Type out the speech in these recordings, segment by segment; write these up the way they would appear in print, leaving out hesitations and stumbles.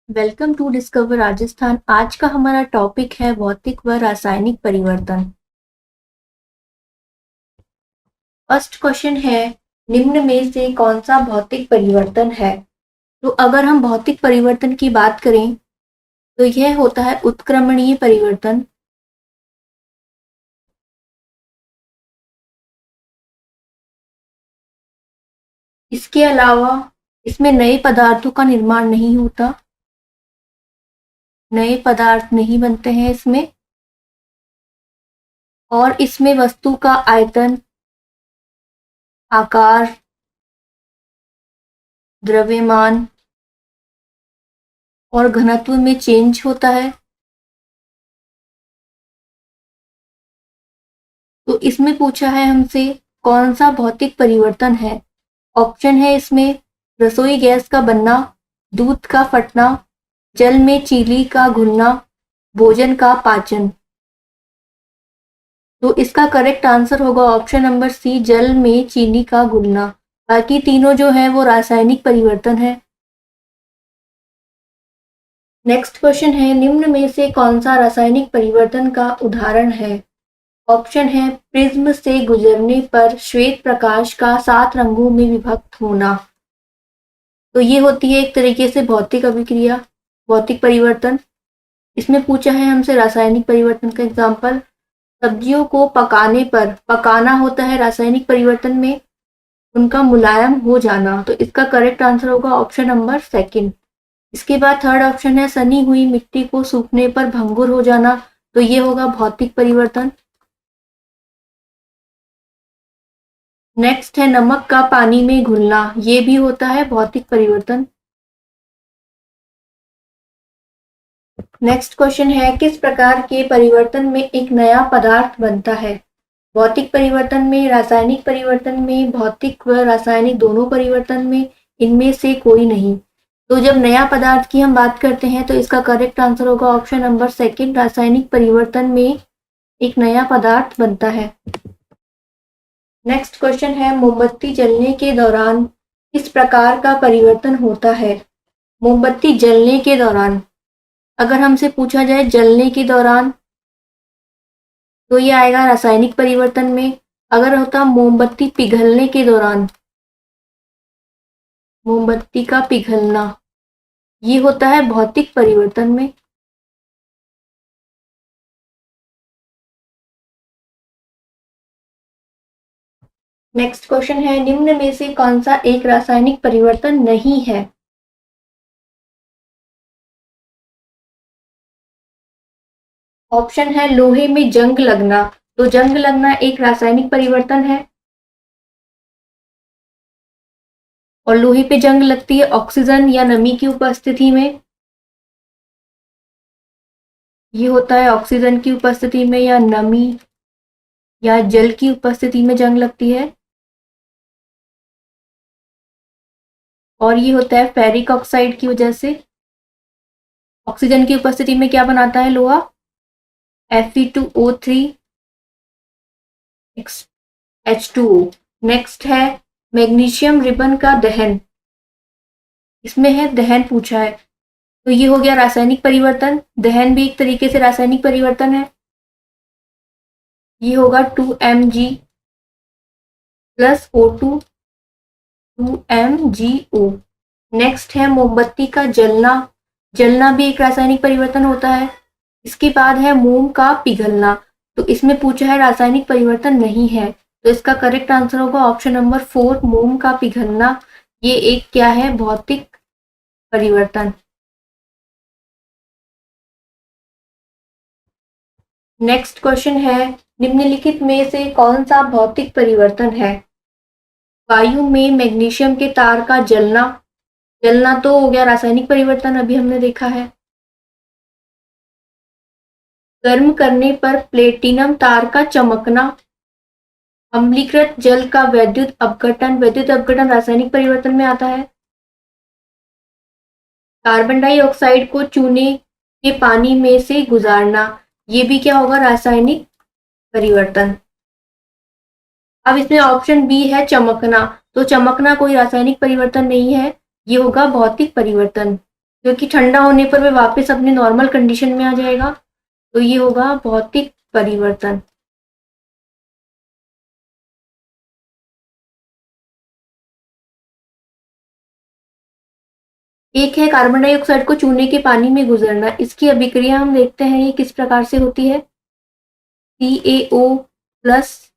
Welcome to discover Rajasthan. आज का हमारा टॉपिक है भौतिक व रासायनिक परिवर्तन। फर्स्ट क्वेश्चन है, निम्न में से कौन सा भौतिक परिवर्तन है? तो अगर हम भौतिक परिवर्तन की बात करें तो यह होता है उत्क्रमणीय परिवर्तन। इसके अलावा इसमें नए पदार्थों का निर्माण नहीं होता, नए पदार्थ नहीं बनते हैं इसमें, और इसमें वस्तु का आयतन, आकार, द्रव्यमान और घनत्व में चेंज होता है। तो इसमें पूछा है हमसे कौन सा भौतिक परिवर्तन है। ऑप्शन है इसमें रसोई गैस का बनना, दूध का फटना, जल में चीनी का घुलना, भोजन का पाचन। तो इसका करेक्ट आंसर होगा ऑप्शन नंबर सी, जल में चीनी का घुलना। बाकी तीनों जो है वो रासायनिक परिवर्तन है। नेक्स्ट क्वेश्चन है, निम्न में से कौन सा रासायनिक परिवर्तन का उदाहरण है? ऑप्शन है प्रिज्म से गुजरने पर श्वेत प्रकाश का 7 रंगों में विभक्त होना। तो ये होती है एक तरीके से भौतिक अभिक्रिया, भौतिक परिवर्तन। इसमें पूछा है हमसे रासायनिक परिवर्तन का एग्जाम्पल। सब्जियों को पकाने पर, पकाना होता है रासायनिक परिवर्तन में उनका मुलायम हो जाना। तो इसका करेक्ट आंसर होगा ऑप्शन नंबर सेकंड। इसके बाद थर्ड ऑप्शन है सनी हुई मिट्टी को सूखने पर भंगुर हो जाना। तो ये होगा भौतिक परिवर्तन। नेक्स्ट है नमक का पानी में घुलना, ये भी होता है भौतिक परिवर्तन। नेक्स्ट क्वेश्चन है, किस प्रकार के परिवर्तन में एक नया पदार्थ बनता है? भौतिक परिवर्तन में, रासायनिक परिवर्तन में, भौतिक व रासायनिक दोनों परिवर्तन में, इनमें से कोई नहीं। तो जब नया पदार्थ की हम बात करते हैं तो इसका करेक्ट आंसर होगा ऑप्शन नंबर सेकंड, रासायनिक परिवर्तन में एक नया पदार्थ बनता है। नेक्स्ट क्वेश्चन है, मोमबत्ती जलने के दौरान किस प्रकार का परिवर्तन होता है? मोमबत्ती जलने के दौरान, अगर हमसे पूछा जाए जलने के दौरान तो ये आएगा रासायनिक परिवर्तन में। अगर होता मोमबत्ती पिघलने के दौरान, मोमबत्ती का पिघलना, ये होता है भौतिक परिवर्तन में। नेक्स्ट क्वेश्चन है, निम्न में से कौन सा एक रासायनिक परिवर्तन नहीं है? ऑप्शन है लोहे में जंग लगना। तो जंग लगना एक रासायनिक परिवर्तन है, और लोहे पे जंग लगती है ऑक्सीजन या नमी की उपस्थिति में। ये होता है ऑक्सीजन की उपस्थिति में या नमी या जल की उपस्थिति में जंग लगती है। और ये होता है फेरिक ऑक्साइड की वजह से। ऑक्सीजन की उपस्थिति में क्या बनाता है लोहा? Fe2O3 H2O। नेक्स्ट है मैग्नीशियम रिबन का दहन, इसमें है दहन पूछा है। तो ये हो गया रासायनिक परिवर्तन, दहन भी एक तरीके से रासायनिक परिवर्तन है। ये होगा 2Mg plus O2 2MgO। Next है मोमबत्ती का जलना, जलना भी एक रासायनिक परिवर्तन होता है। इसके बाद है मोम का पिघलना। तो इसमें पूछा है रासायनिक परिवर्तन नहीं है, तो इसका करेक्ट आंसर होगा ऑप्शन नंबर 4, मोम का पिघलना। ये एक क्या है? भौतिक परिवर्तन। नेक्स्ट क्वेश्चन है, निम्नलिखित में से कौन सा भौतिक परिवर्तन है? वायु में मैग्नीशियम के तार का जलना, जलना तो हो गया रासायनिक परिवर्तन, अभी हमने देखा है। गर्म करने पर प्लेटिनम तार का चमकना, अम्लीकृत जल का वैद्युत अपघटन, वैद्युत अपघटन रासायनिक परिवर्तन में आता है। कार्बन डाइऑक्साइड को चूने के पानी में से गुजारना, ये भी क्या होगा? रासायनिक परिवर्तन। अब इसमें ऑप्शन बी है चमकना। तो चमकना कोई रासायनिक परिवर्तन नहीं है, ये होगा भौतिक परिवर्तन। क्योंकि ठंडा होने पर वह वापस अपने नॉर्मल कंडीशन में आ जाएगा। तो ये होगा भौतिक परिवर्तन। एक है कार्बन डाइऑक्साइड को चूने के पानी में गुजरना। इसकी अभिक्रिया हम देखते हैं ये किस प्रकार से होती है। CaO plus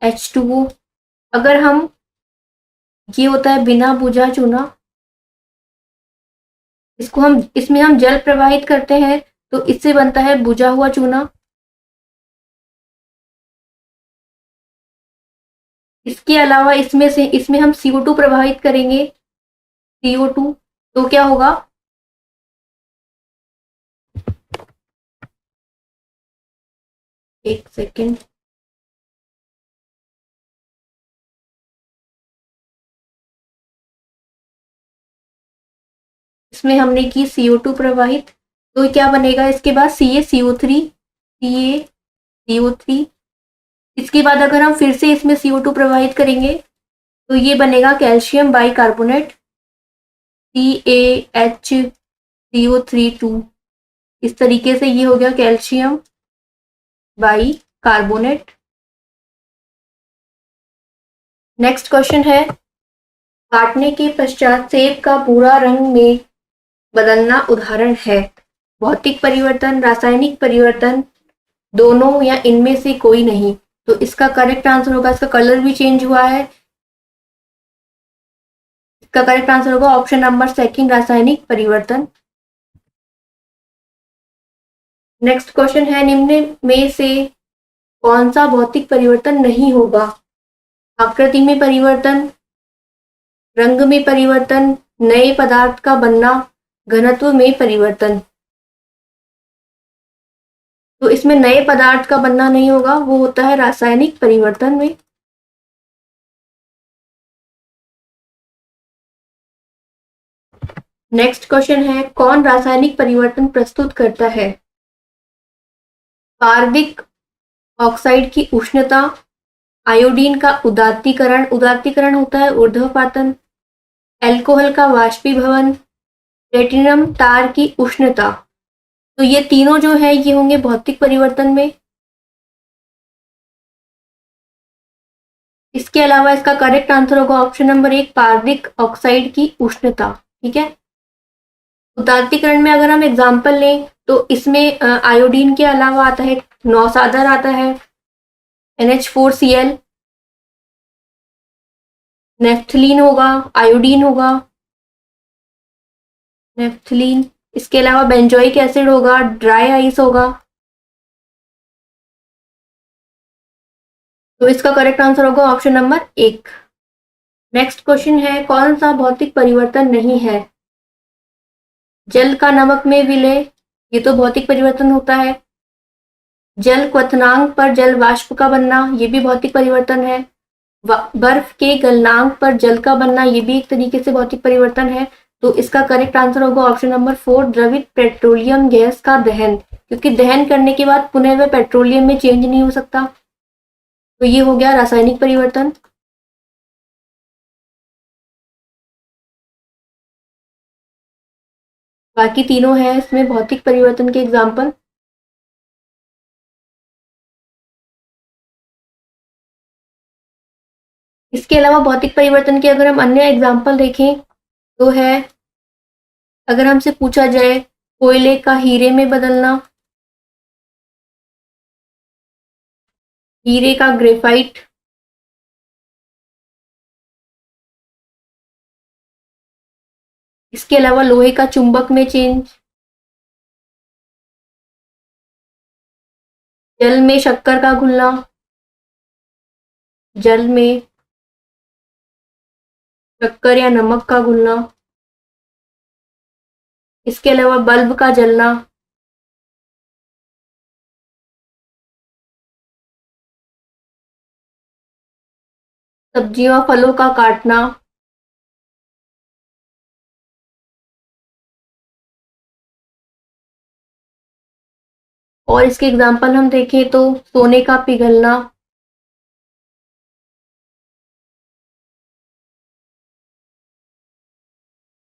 H2O। अगर हम, ये होता है बिना बुझा चूना, इसमें हम जल प्रवाहित करते हैं तो इससे बनता है बुझा हुआ चूना। इसके अलावा इसमें हम CO2 प्रवाहित करेंगे, CO2, तो क्या होगा, एक सेकेंड, इसमें हमने की CO2 प्रवाहित, तो क्या बनेगा इसके बाद CaCO3, CaCO3। इसके बाद अगर हम फिर से इसमें CO2 प्रवाहित करेंगे तो ये बनेगा कैल्शियम बाइकार्बोनेट, CaHCO3 2। इस तरीके से ये हो गया कैल्शियम बाइकार्बोनेट। नेक्स्ट क्वेश्चन है, काटने के पश्चात सेब का भूरा रंग में बदलना उदाहरण है। भौतिक परिवर्तन, रासायनिक परिवर्तन, दोनों या इनमें से कोई नहीं। तो इसका करेक्ट आंसर होगा, इसका कलर भी चेंज हुआ है। इसका करेक्ट आंसर होगा ऑप्शन नंबर सेकंड, रासायनिक परिवर्तन। नेक्स्ट क्वेश्चन है, निम्न में से कौन सा भौतिक परिवर्तन नहीं होगा। आकृति में परिवर्तन, रंग में परिवर्तन, नए पदार्थ का बनना, घनत्व में परिवर्तन। तो इसमें नए पदार्थ का बनना नहीं होगा, वो होता है रासायनिक परिवर्तन में। नेक्स्ट क्वेश्चन है, कौन रासायनिक परिवर्तन प्रस्तुत करता है। पारदिक ऑक्साइड की उष्णता, आयोडीन का उदात्तीकरण, उदात्तीकरण होता है ऊर्ध्वपातन, एल्कोहल का वाष्पीभवन, प्लेटिनम तार की उष्णता। तो ये तीनों जो है ये होंगे भौतिक परिवर्तन में। इसके अलावा इसका करेक्ट आंसर होगा ऑप्शन नंबर एक, पारदिक ऑक्साइड की उष्णता। ठीक है। उदात्तीकरण में अगर हम एग्जाम्पल लें तो इसमें आयोडीन के अलावा आता है नौसादर, आता है NH4Cl, नेफ्थलीन होगा, आयोडीन होगा, नेफ्थलीन। इसके अलावा बेंजोइक एसिड होगा, ड्राई आइस होगा। तो इसका करेक्ट आंसर होगा ऑप्शन नंबर एक। नेक्स्ट क्वेश्चन है, कौन सा भौतिक परिवर्तन नहीं है। जल का नमक में विलय, ये तो भौतिक परिवर्तन होता है। जल क्वथनांक पर जल वाष्प का बनना, ये भी भौतिक परिवर्तन है। बर्फ के गलनांक पर जल का बनना, ये भी एक तरीके से भौतिक परिवर्तन है। तो इसका करेक्ट आंसर होगा ऑप्शन नंबर 4, द्रवित पेट्रोलियम गैस का दहन, क्योंकि दहन करने के बाद पुनः वह पेट्रोलियम में चेंज नहीं हो सकता। तो ये हो गया रासायनिक परिवर्तन। बाकी तीनों है इसमें भौतिक परिवर्तन के एग्जाम्पल। इसके अलावा भौतिक परिवर्तन के अगर हम अन्य एग्जाम्पल देखें तो है, अगर हमसे पूछा जाए कोयले का हीरे में बदलना, हीरे का ग्रेफाइट, इसके अलावा लोहे का चुंबक में चेंज, जल में शक्कर का घुलना, जल में शक्कर या नमक का घुलना, इसके अलावा बल्ब का जलना, सब्जियों फलों का काटना, और इसके एग्जाम्पल हम देखें तो सोने का पिघलना,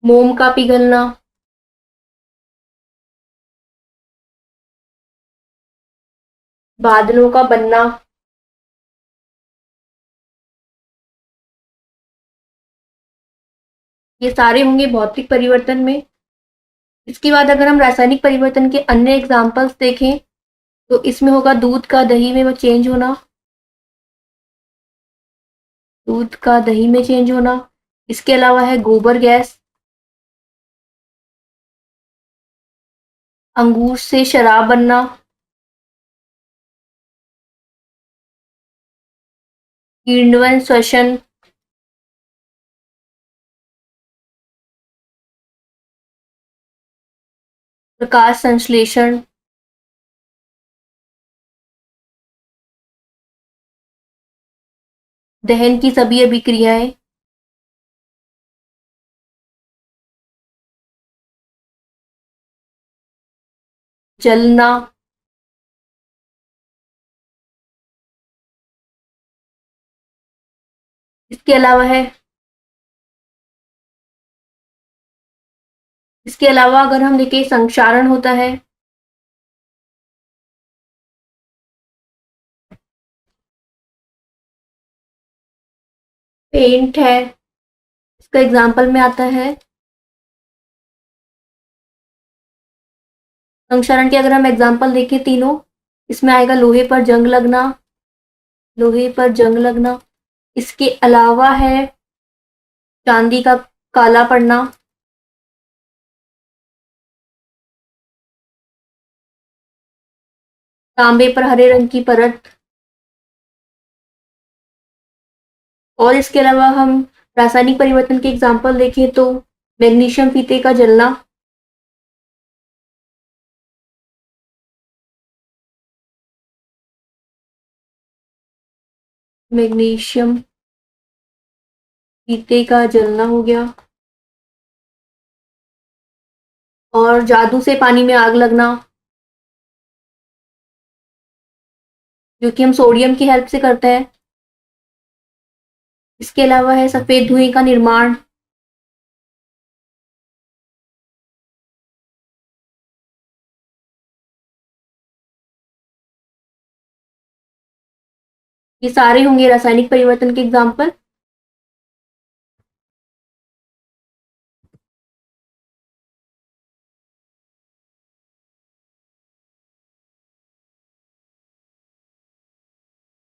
मोम का पिघलना, बादलों का बनना, ये सारे होंगे भौतिक परिवर्तन में। इसके बाद अगर हम रासायनिक परिवर्तन के अन्य एग्जाम्पल्स देखें तो इसमें होगा दूध का दही में वो चेंज होना, दूध का दही में चेंज होना। इसके अलावा है गोबर गैस, अंगूर से शराब बनना, किण्वन श्वसन, प्रकाश संश्लेषण, दहन की सभी अभिक्रियाएं, जलना, इसके अलावा है इसके अलावा अगर हम देखें संक्षारण होता है, पेंट है, इसका एग्जाम्पल में आता है। संक्षारण के अगर हम एग्जाम्पल देखें तीनों, इसमें आएगा लोहे पर जंग लगना, लोहे पर जंग लगना। इसके अलावा है चांदी का काला पड़ना, तांबे पर हरे रंग की परत, और इसके अलावा हम रासायनिक परिवर्तन के एग्जाम्पल देखें तो मैग्नीशियम फीते का जलना, मैग्नीशियम फीते का जलना हो गया, और जादू से पानी में आग लगना, जो कि हम सोडियम की हेल्प से करते हैं। इसके अलावा है सफेद धुएं का निर्माण, ये सारे होंगे रासायनिक परिवर्तन के एग्जाम्पल।